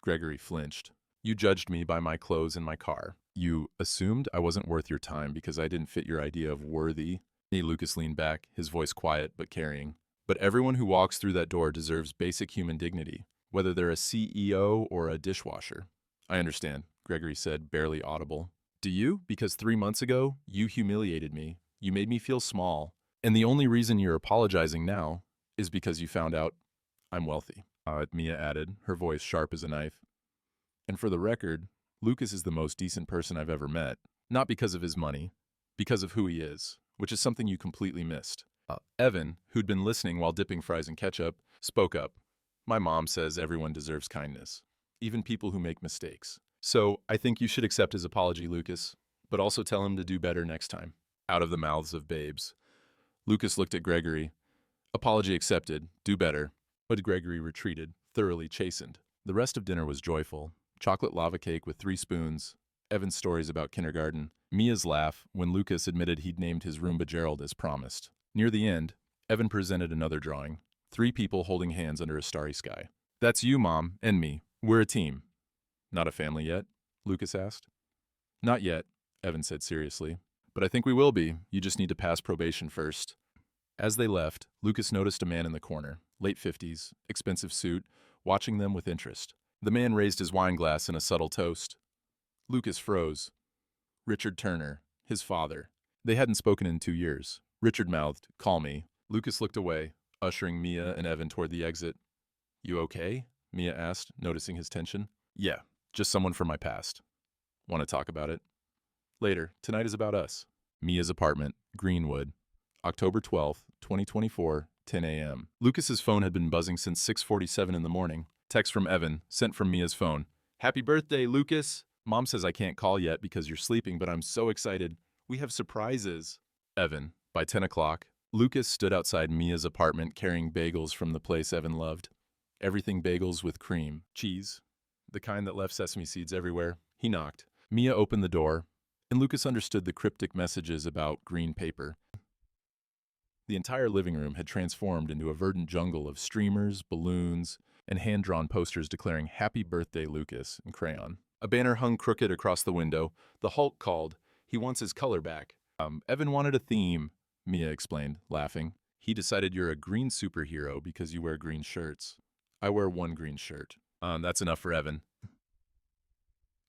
Gregory flinched. "You judged me by my clothes and my car. You assumed I wasn't worth your time because I didn't fit your idea of worthy." Lucas leaned back, his voice quiet but carrying. "But everyone who walks through that door deserves basic human dignity, whether they're a CEO or a dishwasher." "I understand," Gregory said, barely audible. "Do you? Because 3 months ago, you humiliated me. You made me feel small. And the only reason you're apologizing now is because you found out I'm wealthy." Mia added, her voice sharp as a knife. "And for the record, Lucas is the most decent person I've ever met. Not because of his money, because of who he is, which is something you completely missed." Evan, who'd been listening while dipping fries in ketchup, spoke up. "My mom says everyone deserves kindness, even people who make mistakes. So I think you should accept his apology, Lucas, but also tell him to do better next time." Out of the mouths of babes. Lucas looked at Gregory. "Apology accepted. Do better." But Gregory retreated, thoroughly chastened. The rest of dinner was joyful. Chocolate lava cake with 3 spoons, Evan's stories about kindergarten, Mia's laugh when Lucas admitted he'd named his Roomba Gerald as promised. Near the end, Evan presented another drawing. 3 people holding hands under a starry sky. "That's you, Mom, and me. We're a team." "Not a family yet?" Lucas asked. "Not yet," Evan said seriously. "But I think we will be. You just need to pass probation first." As they left, Lucas noticed a man in the corner, late 50s, expensive suit, watching them with interest. The man raised his wine glass in a subtle toast. Lucas froze. Richard Turner, his father. They hadn't spoken in 2 years. Richard mouthed, "Call me." Lucas looked away, ushering Mia and Evan toward the exit. "You okay?" Mia asked, noticing his tension. "Yeah, just someone from my past. Want to talk about it?" "Later. Tonight is about us." Mia's apartment, Greenwood. October 12th, 2024, 10 a.m. Lucas's phone had been buzzing since 6:47 in the morning. Text from Evan, sent from Mia's phone. "Happy birthday, Lucas! Mom says I can't call yet because you're sleeping, but I'm so excited. We have surprises." Evan, by 10 o'clock, Lucas stood outside Mia's apartment carrying bagels from the place Evan loved. Everything bagels with cream, cheese, the kind that left sesame seeds everywhere. He knocked. Mia opened the door, and Lucas understood the cryptic messages about green paper. The entire living room had transformed into a verdant jungle of streamers, balloons, and hand-drawn posters declaring "Happy Birthday, Lucas" in crayon. A banner hung crooked across the window. The Hulk called. He wants his color back. Evan wanted a theme, Mia explained, laughing. He decided you're a green superhero because you wear green shirts. I wear one green shirt. That's enough for Evan.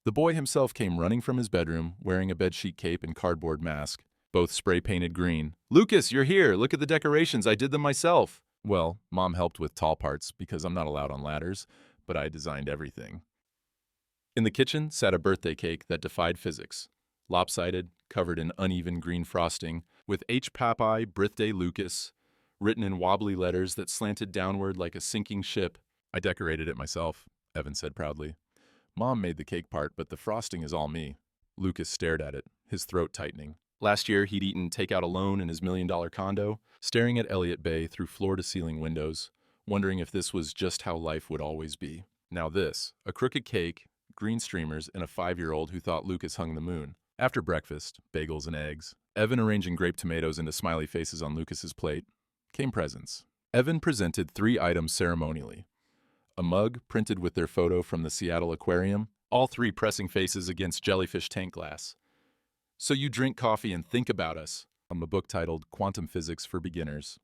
The boy himself came running from his bedroom, wearing a bedsheet cape and cardboard mask. both spray-painted green. "Lucas, you're here! Look at the decorations, I did them myself!" Well, Mom helped with tall parts because I'm not allowed on ladders, but I designed everything. In the kitchen sat a birthday cake that defied physics. Lopsided, covered in uneven green frosting, with H. Papai Birthday Lucas written in wobbly letters that slanted downward like a sinking ship. "I decorated it myself," Evan said proudly. "Mom made the cake part, but the frosting is all me." Lucas stared at it, his throat tightening. Last year, he'd eaten takeout alone in his $1 million condo, staring at Elliott Bay through floor-to-ceiling windows, wondering if this was just how life would always be. Now this, a crooked cake, green streamers, and a 5-year-old who thought Lucas hung the moon. After breakfast, bagels and eggs, Evan arranging grape tomatoes into smiley faces on Lucas's plate, came presents. Evan presented 3 items ceremonially. A mug printed with their photo from the Seattle Aquarium, all 3 pressing faces against jellyfish tank glass. "So you drink coffee and think about us." A book titled Quantum Physics for Beginners.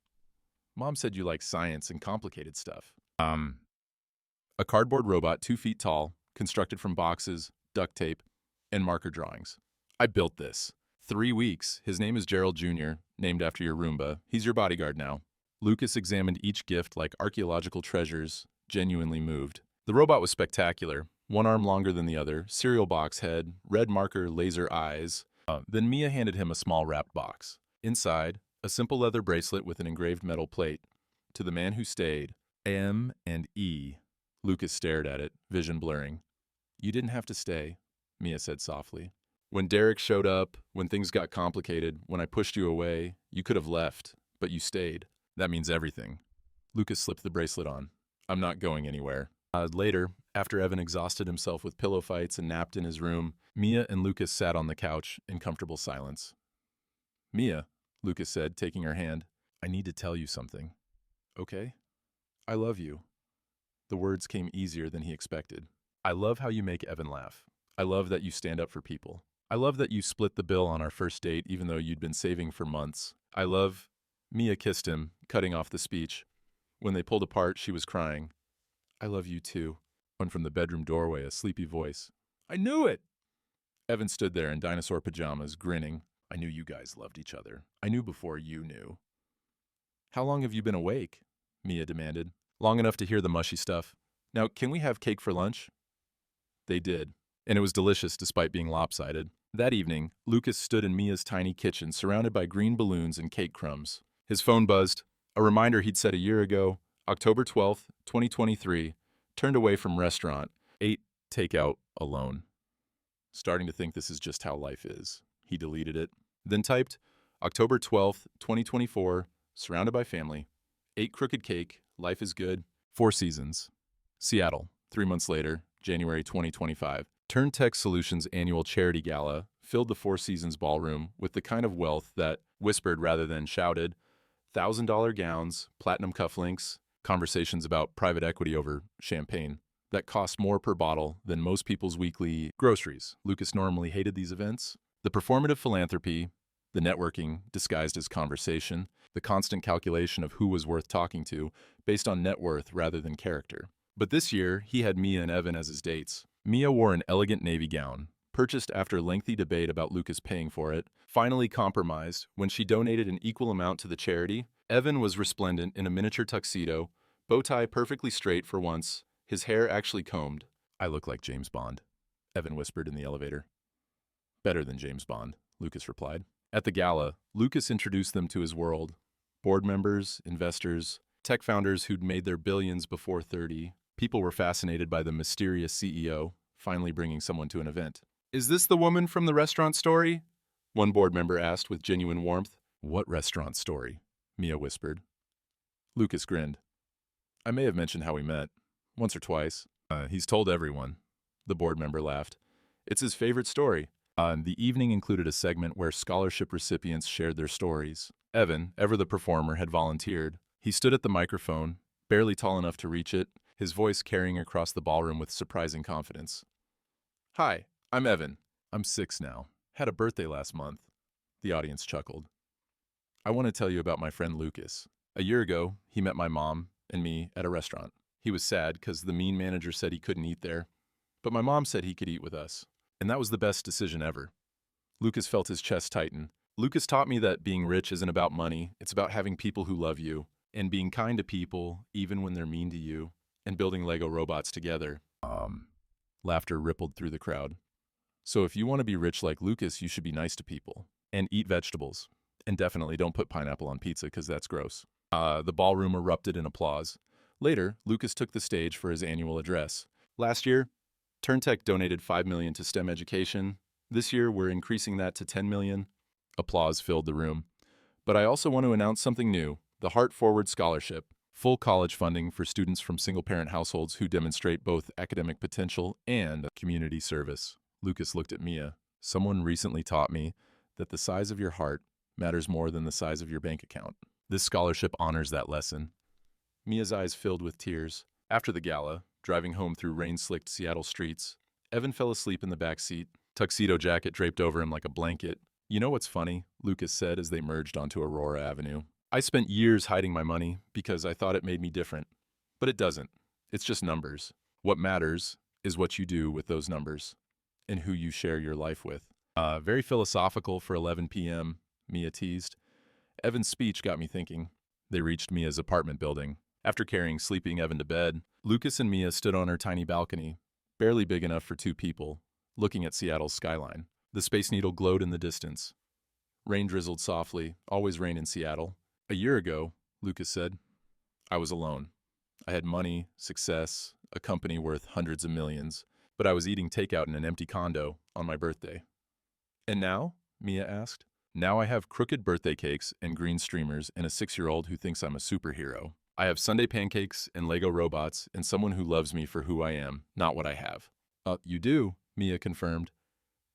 "Mom said you like science and complicated stuff." A cardboard robot 2 feet tall, constructed from boxes, duct tape, and marker drawings. "I built this. 3 weeks. His name is Gerald Jr., named after your Roomba. He's your bodyguard now." Lucas examined each gift like archaeological treasures, genuinely moved. The robot was spectacular. 1 arm longer than the other, cereal box head, red marker laser eyes. Then Mia handed him a small wrapped box. Inside, a simple leather bracelet with an engraved metal plate. "To the man who stayed, M and E." Lucas stared at it, vision blurring. "You didn't have to stay," Mia said softly. "When Derek showed up, when things got complicated, when I pushed you away, you could have left, but you stayed. That means everything." Lucas slipped the bracelet on. "I'm not going anywhere." Later, after Evan exhausted himself with pillow fights and napped in his room, Mia and Lucas sat on the couch in comfortable silence. "Mia," Lucas said, taking her hand, "I need to tell you something." "Okay?" "I love you." The words came easier than he expected. "I love how you make Evan laugh. I love that you stand up for people. I love that you split the bill on our first date even though you'd been saving for months. I love—" Mia kissed him, cutting off the speech. When they pulled apart, she was crying. "I love you too." One from the bedroom doorway, a sleepy voice. "I knew it!" Evan stood there in dinosaur pajamas, grinning. "I knew you guys loved each other. I knew before you knew." "How long have you been awake?" Mia demanded. "Long enough to hear the mushy stuff. Now, can we have cake for lunch?" They did, and it was delicious despite being lopsided. That evening, Lucas stood in Mia's tiny kitchen surrounded by green balloons and cake crumbs. His phone buzzed, a reminder he'd set a year ago, October 12th, 2023, turned away from restaurant, ate takeout alone. Starting to think this is just how life is. He deleted it, then typed, October 12th, 2024, surrounded by family, ate crooked cake, life is good, 4 seasons. Seattle, 3 months later, January 2025. Turntech Solutions' annual charity gala filled the Four Seasons ballroom with the kind of wealth that whispered rather than shouted, $1,000 gowns, platinum cufflinks, conversations about private equity over champagne that cost more per bottle than most people's weekly groceries. Lucas normally hated these events. The performative philanthropy, the networking disguised as conversation, the constant calculation of who was worth talking to based on net worth rather than character. But this year, he had Mia and Evan as his dates. Mia wore an elegant navy gown, purchased after lengthy debate about Lucas paying for it, finally compromised when she donated an equal amount to the charity. Evan was resplendent in a miniature tuxedo, bow tie perfectly straight for once, his hair actually combed. "I look like James Bond," Evan whispered in the elevator. "Better than James Bond," Lucas replied. At the gala, Lucas introduced them to his world. Board members, investors, tech founders who'd made their billions before 30. People were fascinated by the mysterious CEO, finally bringing someone to an event. "Is this the woman from the restaurant story?" One board member asked with genuine warmth. "What restaurant story?" Mia whispered. Lucas grinned. "I may have mentioned how we met. Once or twice. He's told everyone." The board member laughed. "It's his favorite story." The evening included a segment where scholarship recipients shared their stories. Evan, ever the performer, had volunteered. He stood at the microphone, barely tall enough to reach it, his voice carrying across the ballroom with surprising confidence. "Hi, I'm Evan. I'm 6 now. Had a birthday last month." The audience chuckled. "I want to tell you about my friend Lucas. A year ago, he met my mom and me at a restaurant. He was sad because the mean manager said he couldn't eat there, but my mom said he could eat with us, and that was the best decision ever." Lucas felt his chest tighten. Lucas taught me that being rich isn't about money, it's about having people who love you, and being kind to people even when they're mean to you, and building Lego robots together. Laughter rippled through the crowd. So if you want to be rich like Lucas, you should be nice to people, and eat vegetables. And definitely don't put pineapple on pizza because that's gross. The ballroom erupted in applause. Later, Lucas took the stage for his annual address. Last year, Turntech donated $5 million to STEM education. This year, we're increasing that to $10 million. Applause filled the room. But I also want to announce something new, the Heart Forward Scholarship, full college funding for students from single-parent households who demonstrate both academic potential and community service. Lucas looked at Mia. Someone recently taught me that the size of your heart matters more than the size of your bank account. This scholarship honors that lesson. Mia's eyes filled with tears. After the gala, driving home through rain-slicked Seattle streets, Evan fell asleep in the back seat, tuxedo jacket draped over him like a blanket. You know what's funny? Lucas said as they merged onto Aurora Avenue. I spent years hiding my money because I thought it made me different. But it doesn't. It's just numbers. What matters is what you do with those numbers and who you share your life with. Very philosophical for 11 p.m., Mia teased. Evan's speech got me thinking. They reached Mia's apartment building. After carrying sleeping Evan to bed, Lucas and Mia stood on her tiny balcony, barely big enough for two people, looking at Seattle's skyline. The Space Needle glowed in the distance. Rain drizzled softly, always rain in Seattle. A year ago, Lucas said, I was alone. I had money, success, a company worth hundreds of millions, but I was eating takeout in an empty condo on my birthday. And now? Mia asked. Now I have crooked birthday cakes and green streamers and a 6-year-old who thinks I'm a superhero. I have Sunday pancakes and Lego robots and someone who loves me for who I am, not what I have. You do, Mia confirmed.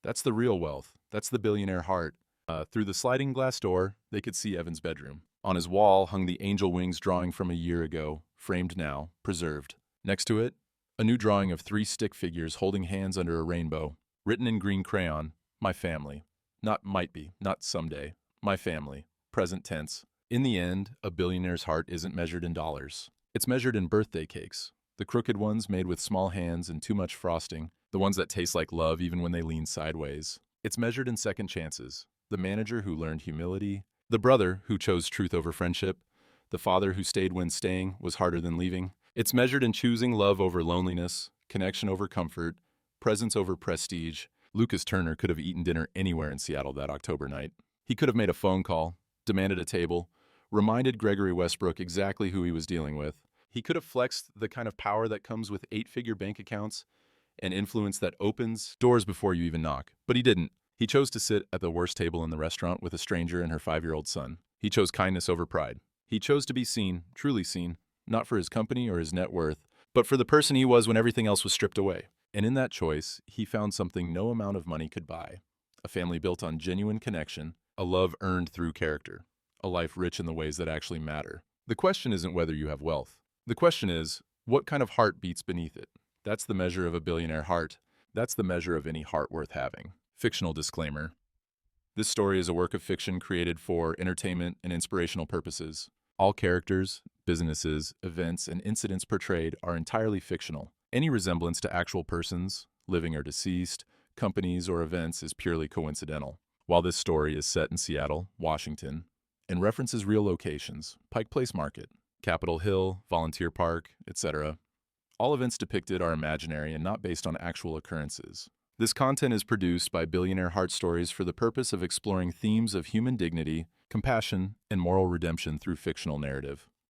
That's the real wealth. That's the billionaire heart. Through the sliding glass door, they could see Evan's bedroom. On his wall hung the angel wings drawing from a year ago, framed now, preserved. Next to it, a new drawing of 3 stick figures holding hands under a rainbow, written in green crayon, my family. Not might be, not someday. My family. Present tense. In the end, a billionaire's heart isn't measured in dollars. It's measured in birthday cakes. The crooked ones made with small hands and too much frosting. The ones that taste like love even when they lean sideways. It's measured in second chances. The manager who learned humility. The brother who chose truth over friendship. The father who stayed when staying was harder than leaving. It's measured in choosing love over loneliness, connection over comfort, presence over prestige. Lucas Turner could have eaten dinner anywhere in Seattle that October night. He could have made a phone call, demanded a table, reminded Gregory Westbrook exactly who he was dealing with. He could have flexed the kind of power that comes with 8-figure bank accounts and influence that opens doors before you even knock. But he didn't. He chose to sit at the worst table in the restaurant with a stranger and her 5-year-old son. He chose kindness over pride. He chose to be seen, truly seen, not for his company or his net worth, but for the person he was when everything else was stripped away. And in that choice, he found something no amount of money could buy. A family built on genuine connection, a love earned through character, a life rich in the ways that actually matter. The question isn't whether you have wealth. The question is, what kind of heart beats beneath it? That's the measure of a billionaire heart. That's the measure of any heart worth having. Fictional disclaimer. This story is a work of fiction created for entertainment and inspirational purposes. All characters, businesses, events, and incidents portrayed are entirely fictional. Any resemblance to actual persons, living or deceased, companies, or events is purely coincidental. While this story is set in Seattle, Washington, and references real locations, Pike Place Market, Capitol Hill, Volunteer Park, etc., all events depicted are imaginary and not based on actual occurrences. This content is produced by Billionaire Heart Stories for the purpose of exploring themes of human dignity, compassion, and moral redemption through fictional narrative.